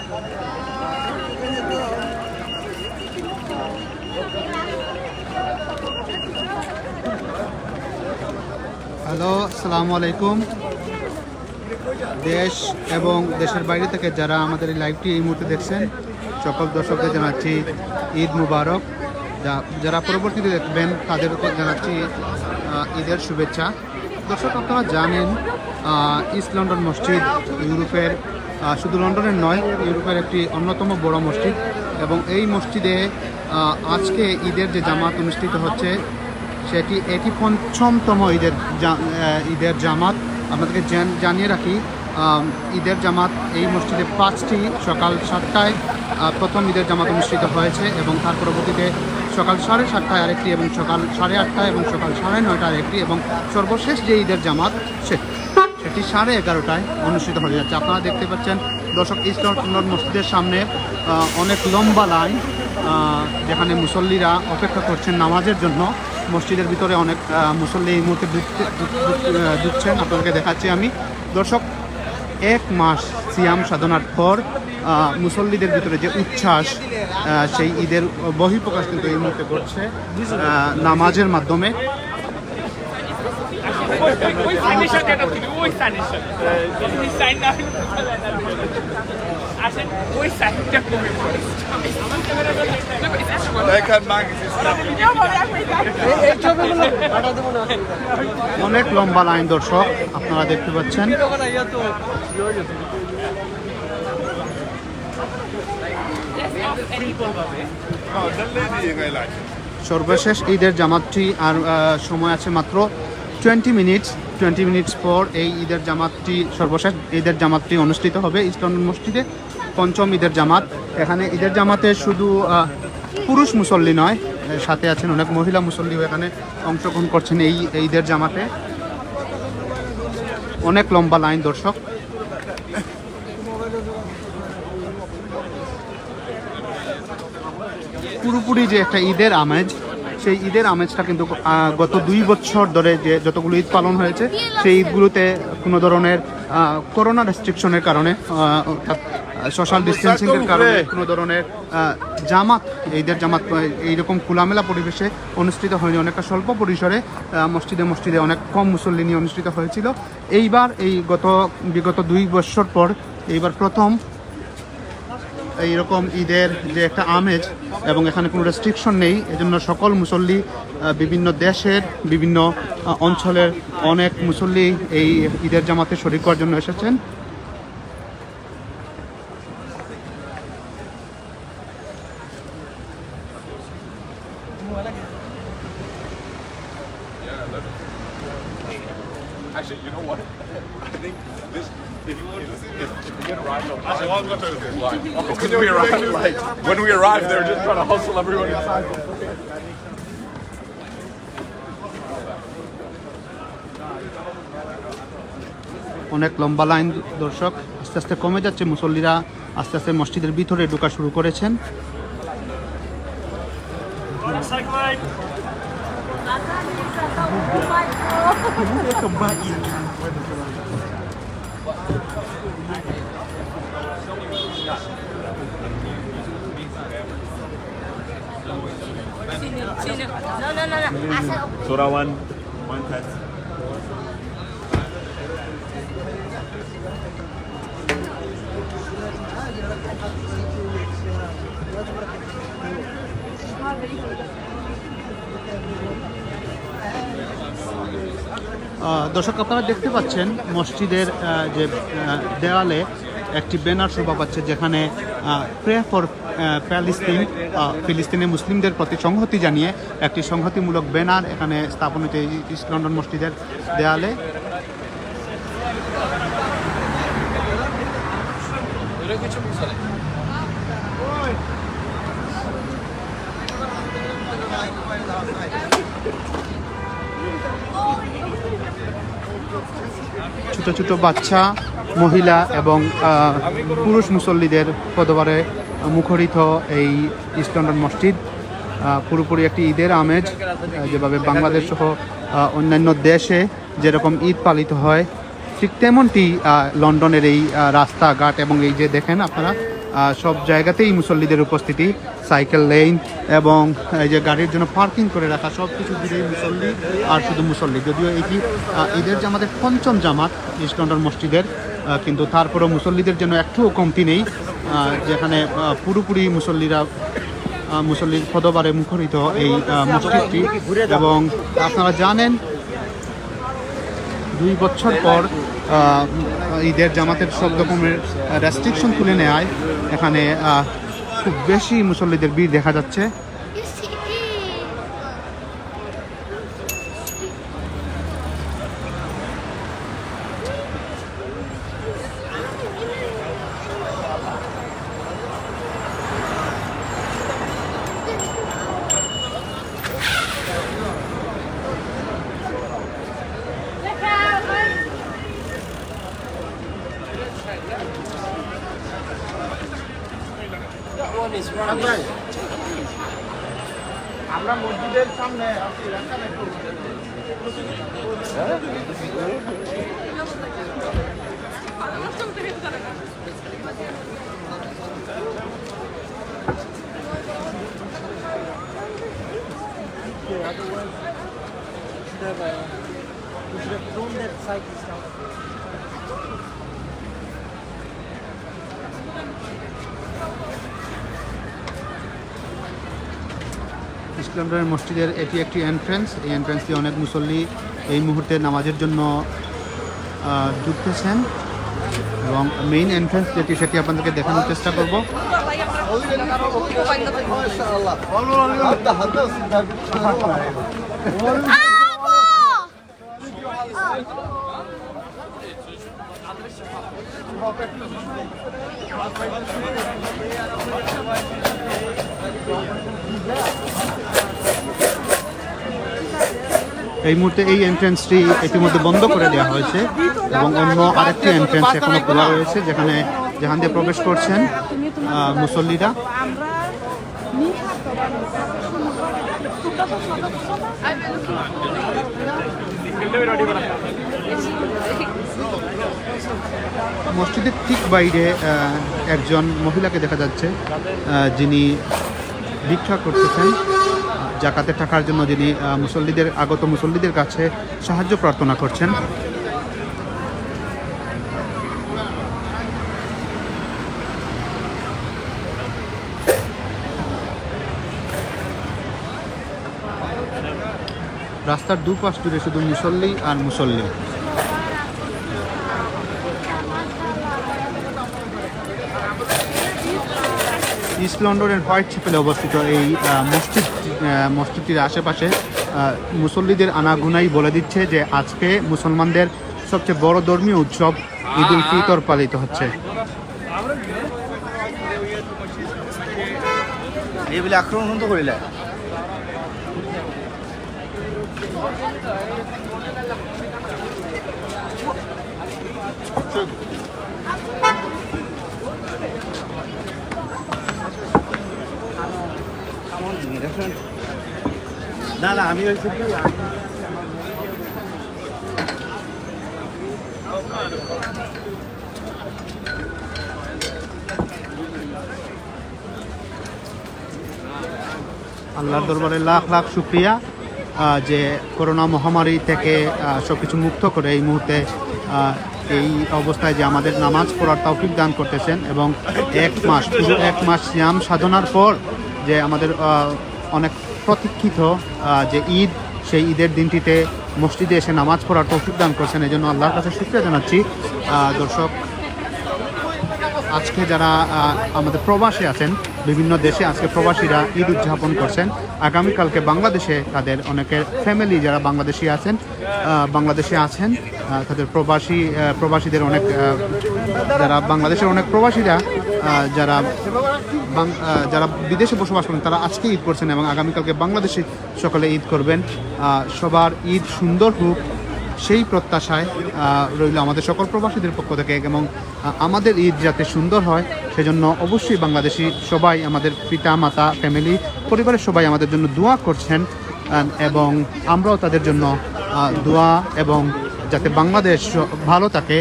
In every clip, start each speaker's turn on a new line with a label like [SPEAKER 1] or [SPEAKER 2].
[SPEAKER 1] Hello, আসসালামু আলাইকুম। দেশ এবং দেশের বাইরে থেকে যারা আমাদের এই লাইভটি এই মুহূর্তে দেখছেন, সকল দর্শকদের জানাচ্ছি ঈদ মুবারক। যারা পরবর্তীতে দেখবেন তাদের জানাচ্ছি ঈদের শুভেচ্ছা। দর্শক, আপনারা জানেন ইস্ট লন্ডন মসজিদ ইউরোপের, শুধু লন্ডনের নয়, ইউরোপের একটি অন্যতম বড় মসজিদ, এবং এই মসজিদে আজকে ঈদের যে জামাত অনুষ্ঠিত হচ্ছে এটি পঞ্চমতম ঈদের জামাত। আপনাদেরকে জানিয়ে রাখি, ঈদের জামাত এই মসজিদে 5টি সকাল 7টায় প্রথম ঈদের জামাত অনুষ্ঠিত হয়েছে, এবং তার পরবর্তীতে সকাল 7:30টায় আরেকটি, এবং সকাল 8:30টায় এবং সকাল 9:30টায় আরেকটি, এবং সর্বশেষ যে ঈদের জামাত সেটি 11:30টায় অনুষ্ঠিত হয়ে যাচ্ছে। আপনারা দেখতে পাচ্ছেন দর্শক, ইস্ট লন্ডন মসজিদের সামনে অনেক লম্বা লাইন, যেখানে মুসল্লিরা অপেক্ষা করছেন নামাজের জন্য। মসজিদের ভিতরে অনেক মুসল্লি এই মুহূর্তে ঢুকছেন, আপনাদেরকে দেখাচ্ছি আমি। দর্শক, 1 মাস সিয়াম সাধনার পর মুসল্লিদের ভিতরে যে উচ্ছ্বাস, সেই ঈদের বহিঃপ্রকাশ কিন্তু এই মুহূর্তে ঘটছে নামাজের মাধ্যমে। অনেক লম্বা লাইন দর্শক, আপনারা দেখতে পাচ্ছেন। সর্বশেষ ঈদের জামাতটি আর সময় আছে মাত্র 20 মিনিটস পর এই ঈদের জামাতটি, সর্বশেষ ঈদের জামাতটি অনুষ্ঠিত হবে ইস্ট লন্ডন মসজিদে। পঞ্চম ঈদের জামাত। এখানে ঈদের জামাতে শুধু পুরুষ মুসল্লি নয়, সাথে আছেন অনেক মহিলা মুসল্লিও এখানে অংশগ্রহণ করছেন এই ঈদের জামাতে। অনেক লম্বা লাইন দর্শক। পুরোপুরি যে একটা ঈদের আমেজ, সেই ঈদের আমেজটা কিন্তু গত 2 বছর ধরে যে যতগুলো ঈদ পালন হয়েছে, সেই ঈদগুলোতে কোনো ধরনের করোনা রেস্ট্রিকশনের কারণে, অর্থাৎ সোশ্যাল ডিস্টেন্সিংয়ের কারণে কোনো ধরনের ঈদের জামাত এইরকম খোলামেলা পরিবেশে অনুষ্ঠিত হয়নি। অনেকটা স্বল্প পরিসরে মসজিদে অনেক কম মুসল্লি নিয়ে অনুষ্ঠিত হয়েছিল। এইবার বিগত 2 বছর পর এইবার প্রথম এইরকম ঈদের যে একটা আমেজ, এবং এখানে কোনো রেস্ট্রিকশন নেই, এজন্য সকল মুসল্লি, বিভিন্ন দেশের বিভিন্ন অঞ্চলের অনেক মুসল্লি এই ঈদের জামাতে শরীক হওয়ার জন্য এসেছেন।
[SPEAKER 2] Actually, you know what? I think this. If you arrive late, when we arrived, they were just trying to hustle everyone inside.
[SPEAKER 1] অনেক লম্বা লাইন দর্শক, আস্তে আস্তে কমে যাচ্ছে, মুসল্লিরা আস্তে আস্তে মসজিদের ভিতরে ঢোকা শুরু করেছেন।
[SPEAKER 2] Surah 1 pet.
[SPEAKER 1] দর্শক, আপনারা দেখতে পাচ্ছেন মসজিদের যে দেওয়ালে একটি ব্যানার শোভা পাচ্ছে, যেখানে প্রে ফর ফিলিস্তিনের মুসলিমদের প্রতি সংহতি জানিয়ে একটি সংহতিমূলক ব্যানার এখানে স্থাপন হয়েছে ইস্ট লন্ডন মসজিদের দেয়ালে। ছোট ছোট বাচ্চা, মহিলা এবং পুরুষ মুসল্লিদের পদবারে মুখরিত এই ইস্ট লন্ডন মসজিদ। পুরোপুরি একটি ঈদের আমেজ, যেভাবে বাংলাদেশ সহ অন্যান্য দেশে যেরকম ঈদ পালিত হয়, ঠিক তেমনটি লন্ডনের এই রাস্তাঘাট এবং এই যে দেখেন আপনারা সব জায়গাতেই মুসল্লিদের উপস্থিতি, সাইকেল লেন এবং এই যে গাড়ির জন্য পার্কিং করে রাখা, সব কিছু দিলেই মুসল্লি আর শুধু মুসল্লি। যদিও এটি ঈদের জামাতের পঞ্চম জামাত ইস্ট লন্ডন মসজিদের, কিন্তু তারপরেও মুসল্লিদের জন্য একটুও কমতি নেই, যেখানে পুরোপুরি মুসল্লির পদবারে মুখরিত এই মসজিদটি। এবং আপনারা জানেন 2 বছর পর ঈদের জামাতের সব রকমের রেস্ট্রিকশন তুলে নেয়, এখানে খুব বেশি মুসল্লিদের ভিড় দেখা যাচ্ছে। আমরা মসজিদের সামনে আছি, ইস্ট লন্ডনের মসজিদের এটি একটি এন্ট্রেন্স। এই এন্ট্রেন্স দিয়ে অনেক মুসল্লি এই মুহূর্তে নামাজের জন্য ঢুকতেছেন, এবং মেইন এন্ট্রেন্স যেটি সেটি আপনাদেরকে দেখানোর চেষ্টা করব। এই মুহূর্তে এই এন্ট্রেন্সটি ইতিমধ্যে বন্ধ করে দেওয়া হয়েছে, এবং অন্য আরেকটি এন্ট্রেন্স এখনো খোলা রয়েছে, যেখান দিয়ে প্রবেশ করছেন মুসল্লিরা। মসজিদের ঠিক বাইরে একজন মহিলাকে দেখা যাচ্ছে, যিনি ভিক্ষা করতেছেন জাকাতের টাকার জন্য, যিনি আগত মুসল্লিদের কাছে সাহায্য প্রার্থনা করছেন। রাস্তার দুপাশ জুড়ে শুধু মুসল্লি আর মুসল্লি। ইস্ট লন্ডনের হোয়াইট চ্যাপেলে অবস্থিত এই মসজিদটির আশেপাশে মুসল্লিদের আনাগোনাই বলে দিচ্ছে যে আজকে মুসলমানদের সবচেয়ে বড় ধর্মীয় উৎসব ঈদ উল ফিতর পালিত হচ্ছে। আক্রমণ করিলে না না, আমি হয়েছি কি আল্লাহর দরবারে লাখ লাখ শুকরিয়া যে করোনা মহামারী থেকে সবকিছু মুক্ত করে এই মুহূর্তে এই অবস্থায় যে আমাদের নামাজ পড়ার তৌফিক দান করতেছেন, এবং পুরো এক মাস সিয়াম সাধনার পর যে আমাদের অনেক প্রতীক্ষিত যে ঈদ, সেই ঈদের দিনটিতে মসজিদে এসে নামাজ পড়ার তৌফিক দান করছেন। এই জন্য আল্লাহর কাছে শুকরিয়া জানাচ্ছি। দর্শক, আজকে যারা আমাদের প্রবাসী আছেন, বিভিন্ন দেশে আজকে প্রবাসীরা ঈদ উদযাপন করছেন। আগামীকালকে বাংলাদেশে তাদের অনেকের ফ্যামিলি যারা বাংলাদেশে আছেন তাদের প্রবাসীদের অনেক যারা বাংলাদেশের অনেক প্রবাসীরা যারা বিদেশে বসবাস করেন তারা আজকে ঈদ করছেন, এবং আগামীকালকে বাংলাদেশে সকলে ঈদ করবেন। সবার ঈদ সুন্দর হোক সেই প্রত্যাশায় রইল আমাদের সকল প্রবাসীদের পক্ষ থেকে, এবং আমাদের ঈদ যাতে সুন্দর হয় সেজন্য অবশ্যই বাংলাদেশি সবাই, আমাদের পিতা মাতা, ফ্যামিলি, পরিবারের সবাই আমাদের জন্য দোয়া করছেন, এবং আমরাও তাদের জন্য দোয়া, এবং যাতে বাংলাদেশ ভালো থাকে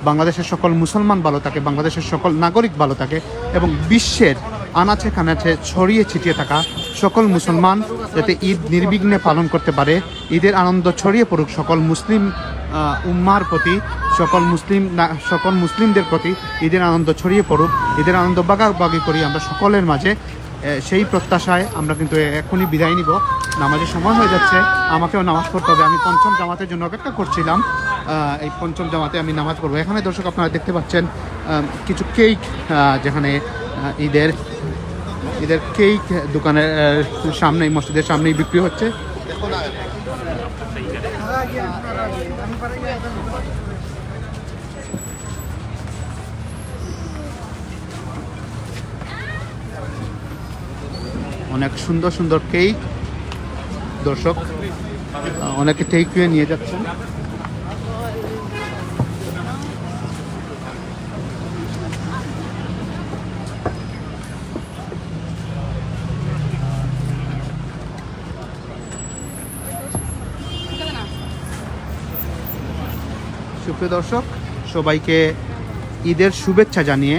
[SPEAKER 1] বাংলাদেশের সকল মুসলমান ভালো থাকে, বাংলাদেশের সকল নাগরিক ভালো থাকে এবং বিশ্বের আনাচে কানাচে ছড়িয়ে ছিটিয়ে থাকা সকল মুসলমান যাতে ঈদ নির্বিঘ্নে পালন করতে পারে, ঈদের আনন্দ ছড়িয়ে পড়ুক সকল মুসলিম উম্মার প্রতি, সকল মুসলিমদের প্রতি ঈদের আনন্দ ছড়িয়ে পড়ুক, ঈদের আনন্দ ভাগাভাগি করি আমরা সকলের মাঝে। সেই প্রত্যাশায় আমরা কিন্তু এখনই বিদায় নিব। নামাজের সময় হয়ে যাচ্ছে, আমাকেও নামাজ পড়তে হবে। আমি পঞ্চম জামাতের জন্য অপেক্ষা করছিলাম, এই পঞ্চম জামাতে আমি নামাজ পড়বো। এখানে দর্শক আপনারা দেখতে পাচ্ছেন কিছু কেক, যেখানে ঈদের কেক দোকানের সামনেই, মসজিদের সামনেই বিক্রি হচ্ছে। অনেক সুন্দর সুন্দর কেক দর্শক, অনেকে টেক নিয়ে যাচ্ছেন। সুপ্রিয় দর্শক, সবাইকে ঈদের শুভেচ্ছা জানিয়ে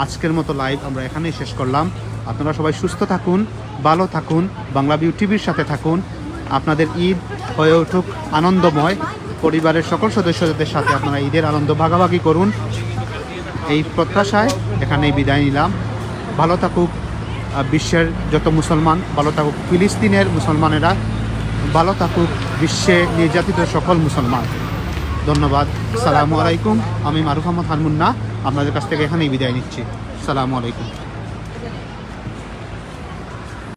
[SPEAKER 1] আজকের মতো লাইভ আমরা এখানেই শেষ করলাম। আপনারা সবাই সুস্থ থাকুন, ভালো থাকুন, বাংলাভিউ টিভির সাথে থাকুন। আপনাদের ঈদ হয়ে উঠুক আনন্দময়, পরিবারের সকল সদস্যদের সাথে আপনারা ঈদের আনন্দ ভাগাভাগি করুন, এই প্রত্যাশায় এখানেই বিদায় নিলাম। ভালো থাকুক বিশ্বের যত মুসলমান, ভালো থাকুক ফিলিস্তিনের মুসলমানেরা, ভালো থাকুক বিশ্বে নির্যাতিত সকল মুসলমান। ধন্যবাদ। সালামু আলাইকুম। আমি মারুফ আহমদ হারমুন্না আপনাদের কাছ থেকে এখানেই বিদায় নিচ্ছি। সালামু আলাইকুম।